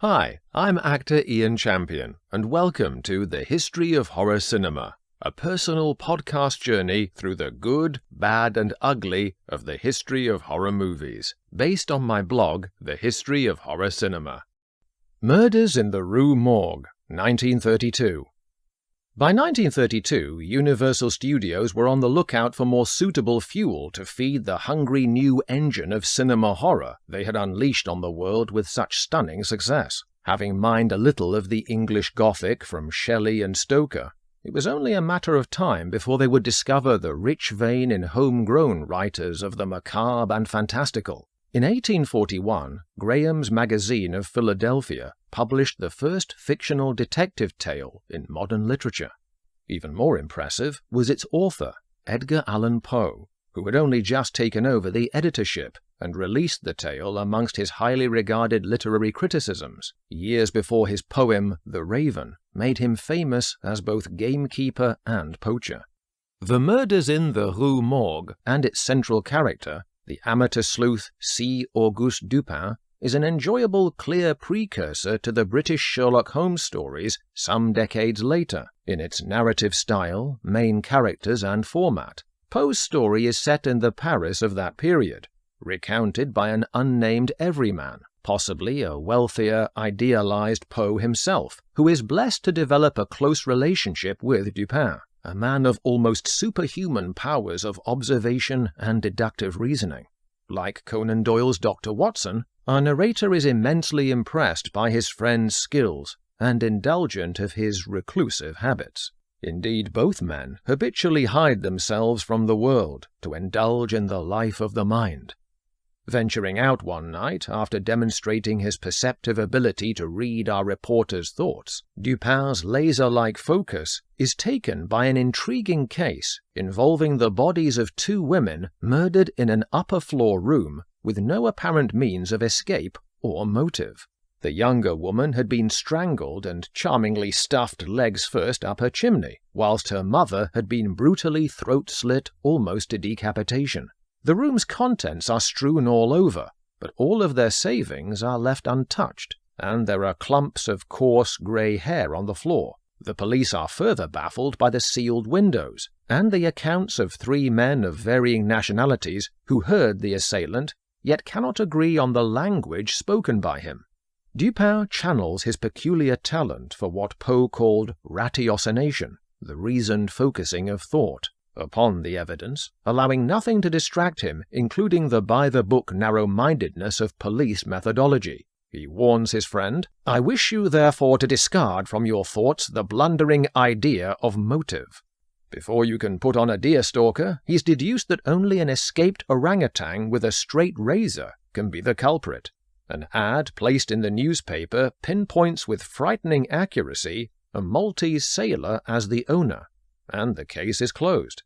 Hi, I'm actor Ian Champion, and welcome to The History of Horror Cinema, a personal podcast journey through the good, bad, and ugly of the history of horror movies, based on my blog, The History of Horror Cinema. Murders in the Rue Morgue, 1932. By 1932, Universal Studios were on the lookout for more suitable fuel to feed the hungry new engine of cinema horror they had unleashed on the world with such stunning success. Having mined a little of the English Gothic from Shelley and Stoker, it was only a matter of time before they would discover the rich vein in homegrown writers of the macabre and fantastical. In 1841, Graham's Magazine of Philadelphia published the first fictional detective tale in modern literature. Even more impressive was its author, Edgar Allan Poe, who had only just taken over the editorship and released the tale amongst his highly regarded literary criticisms, years before his poem The Raven made him famous as both gamekeeper and poacher. The Murders in the Rue Morgue and its central character, the amateur sleuth C. Auguste Dupin, is an enjoyable, clear precursor to the British Sherlock Holmes stories some decades later, in its narrative style, main characters, and format. Poe's story is set in the Paris of that period, recounted by an unnamed everyman, possibly a wealthier, idealized Poe himself, who is blessed to develop a close relationship with Dupin, a man of almost superhuman powers of observation and deductive reasoning. Like Conan Doyle's Dr. Watson, our narrator is immensely impressed by his friend's skills and indulgent of his reclusive habits. Indeed, both men habitually hide themselves from the world to indulge in the life of the mind. Venturing out one night after demonstrating his perceptive ability to read our reporter's thoughts, Dupin's laser-like focus is taken by an intriguing case involving the bodies of two women murdered in an upper-floor room with no apparent means of escape or motive. The younger woman had been strangled and charmingly stuffed legs first up her chimney, whilst her mother had been brutally throat-slit almost to decapitation. The room's contents are strewn all over, but all of their savings are left untouched, and there are clumps of coarse grey hair on the floor. The police are further baffled by the sealed windows, and the accounts of three men of varying nationalities who heard the assailant, yet cannot agree on the language spoken by him. Dupin channels his peculiar talent for what Poe called ratiocination, the reasoned focusing of thought, upon the evidence, allowing nothing to distract him, including the by-the-book narrow-mindedness of police methodology. He warns his friend, "I wish you therefore to discard from your thoughts the blundering idea of motive." Before you can put on a deer-stalker, he's deduced that only an escaped orangutan with a straight razor can be the culprit. An ad placed in the newspaper pinpoints with frightening accuracy a Maltese sailor as the owner, and the case is closed.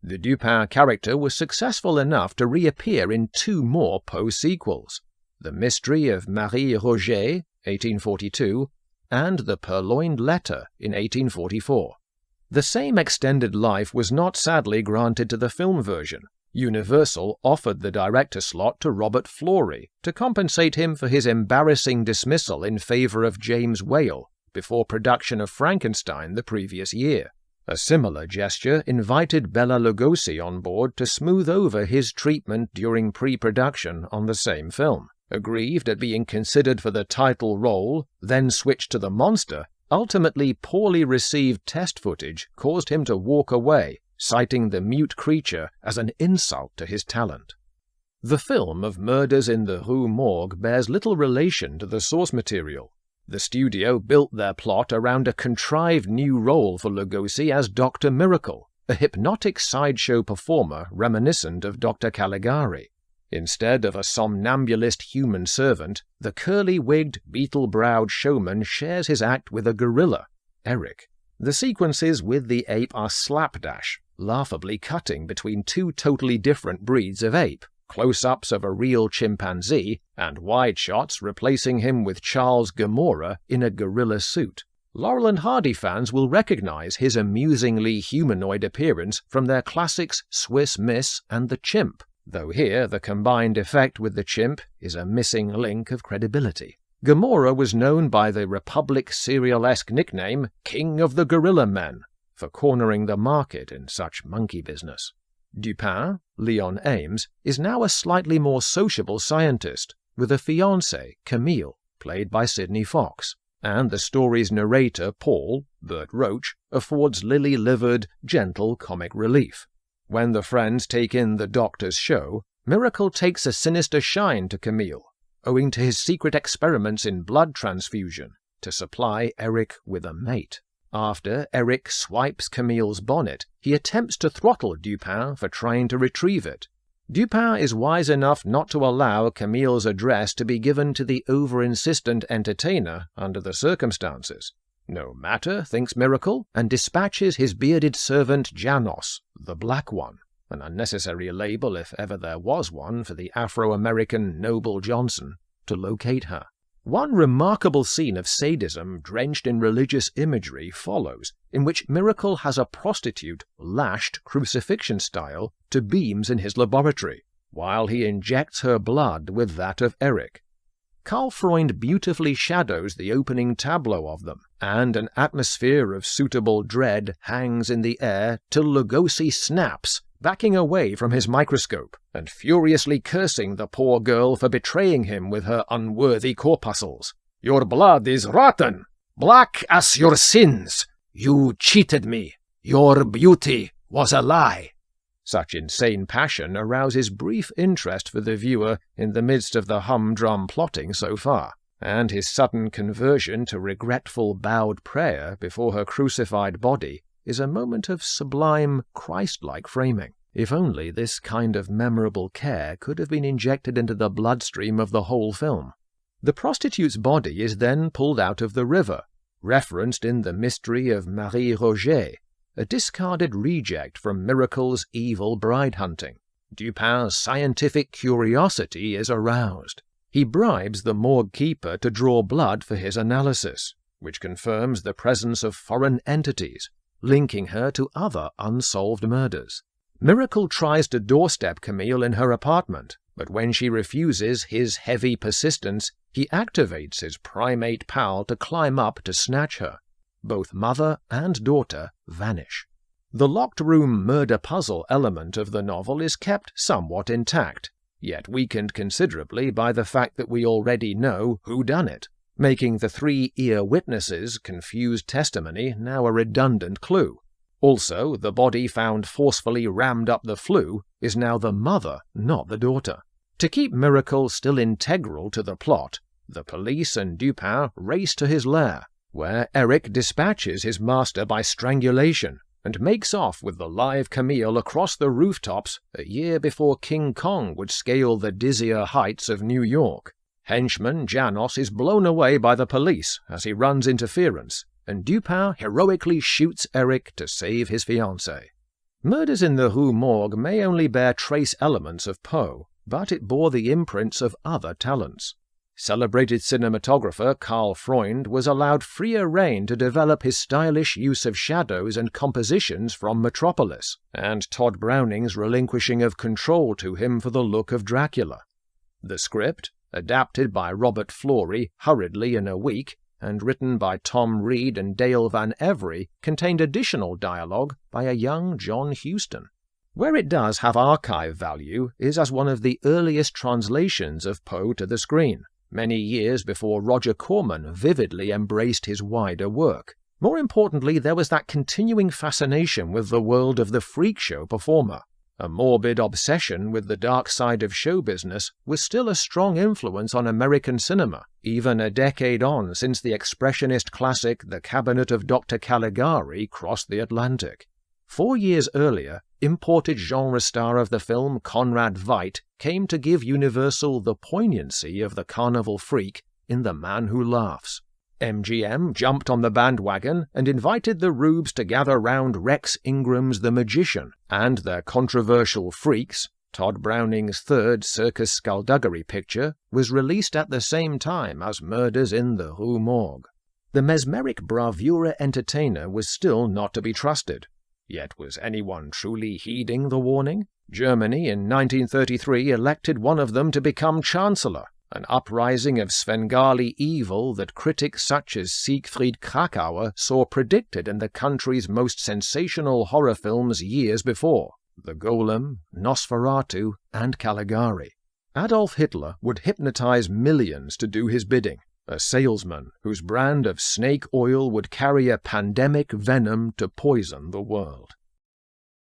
The Dupin character was successful enough to reappear in two more Poe sequels, The Mystery of Marie Roget, 1842, and The Purloined Letter in 1844. The same extended life was not sadly granted to the film version. Universal offered the director slot to Robert Florey to compensate him for his embarrassing dismissal in favor of James Whale before production of Frankenstein the previous year. A similar gesture invited Bela Lugosi on board to smooth over his treatment during pre-production on the same film. Aggrieved at being considered for the title role, then switched to the monster, ultimately poorly received test footage caused him to walk away, citing the mute creature as an insult to his talent. The film of Murders in the Rue Morgue bears little relation to the source material. The studio built their plot around a contrived new role for Lugosi as Dr. Miracle, a hypnotic sideshow performer reminiscent of Dr. Caligari. Instead of a somnambulist human servant, the curly-wigged, beetle-browed showman shares his act with a gorilla, Eric. The sequences with the ape are slapdash, laughably cutting between two totally different breeds of ape, close-ups of a real chimpanzee, and wide shots replacing him with Charles Gamora in a gorilla suit. Laurel and Hardy fans will recognize his amusingly humanoid appearance from their classics Swiss Miss and The Chimp, though here the combined effect with The Chimp is a missing link of credibility. Gomorrah was known by the Republic serial-esque nickname King of the Gorilla Men, for cornering the market in such monkey business. Dupin, Leon Ames, is now a slightly more sociable scientist, with a fiancée, Camille, played by Sidney Fox, and the story's narrator, Paul, Bert Roach, affords lily-livered, gentle comic relief. When the friends take in the Doctor's show, Miracle takes a sinister shine to Camille, owing to his secret experiments in blood transfusion to supply Eric with a mate. After Eric swipes Camille's bonnet, he attempts to throttle Dupin for trying to retrieve it. Dupin is wise enough not to allow Camille's address to be given to the over-insistent entertainer under the circumstances. No matter, thinks Miracle, and dispatches his bearded servant Janos, the Black One, an unnecessary label if ever there was one for the Afro-American Noble Johnson, to locate her. One remarkable scene of sadism drenched in religious imagery follows, in which Miracle has a prostitute lashed crucifixion-style to beams in his laboratory, while he injects her blood with that of Eric. Karl Freund beautifully shadows the opening tableau of them, and an atmosphere of suitable dread hangs in the air till Lugosi snaps, backing away from his microscope, and furiously cursing the poor girl for betraying him with her unworthy corpuscles. "Your blood is rotten, black as your sins. You cheated me. Your beauty was a lie." Such insane passion arouses brief interest for the viewer in the midst of the humdrum plotting so far, and his sudden conversion to regretful bowed prayer before her crucified body is a moment of sublime, Christ-like framing. If only this kind of memorable care could have been injected into the bloodstream of the whole film. The prostitute's body is then pulled out of the river, referenced in The Mystery of Marie Roget, a discarded reject from Miracle's evil bride hunting. Dupin's scientific curiosity is aroused. He bribes the morgue keeper to draw blood for his analysis, which confirms the presence of foreign entities, linking her to other unsolved murders. Miracle tries to doorstep Camille in her apartment, but when she refuses his heavy persistence, he activates his primate pal to climb up to snatch her. Both mother and daughter vanish. The locked room murder puzzle element of the novel is kept somewhat intact, yet weakened considerably by the fact that we already know who done it, making the three-ear witnesses' confused testimony now a redundant clue. Also, the body found forcefully rammed up the flue is now the mother, not the daughter. To keep Miracle still integral to the plot, the police and Dupin race to his lair, where Eric dispatches his master by strangulation and makes off with the live Camille across the rooftops a year before King Kong would scale the dizzier heights of New York. Henchman Janos is blown away by the police as he runs interference, and Dupin heroically shoots Eric to save his fiancée. Murders in the Rue Morgue may only bear trace elements of Poe, but it bore the imprints of other talents. Celebrated cinematographer Karl Freund was allowed freer rein to develop his stylish use of shadows and compositions from Metropolis, and Todd Browning's relinquishing of control to him for the look of Dracula. The script, adapted by Robert Florey hurriedly in a week, and written by Tom Reed and Dale Van Every, contained additional dialogue by a young John Huston. Where it does have archive value is as one of the earliest translations of Poe to the screen, many years before Roger Corman vividly embraced his wider work. More importantly, there was that continuing fascination with the world of the freak show performer. A morbid obsession with the dark side of show business was still a strong influence on American cinema, even a decade on since the expressionist classic The Cabinet of Dr. Caligari crossed the Atlantic. 4 years earlier, imported genre star of the film Conrad Veidt came to give Universal the poignancy of the carnival freak in The Man Who Laughs. MGM jumped on the bandwagon and invited the Rubes to gather round Rex Ingram's The Magician, and their controversial Freaks, Todd Browning's third circus skullduggery picture, was released at the same time as Murders in the Rue Morgue. The mesmeric bravura entertainer was still not to be trusted. Yet was anyone truly heeding the warning? Germany in 1933 elected one of them to become Chancellor, an uprising of Svengali evil that critics such as Siegfried Kracauer saw predicted in the country's most sensational horror films years before, The Golem, Nosferatu, and Caligari. Adolf Hitler would hypnotize millions to do his bidding, a salesman whose brand of snake oil would carry a pandemic venom to poison the world.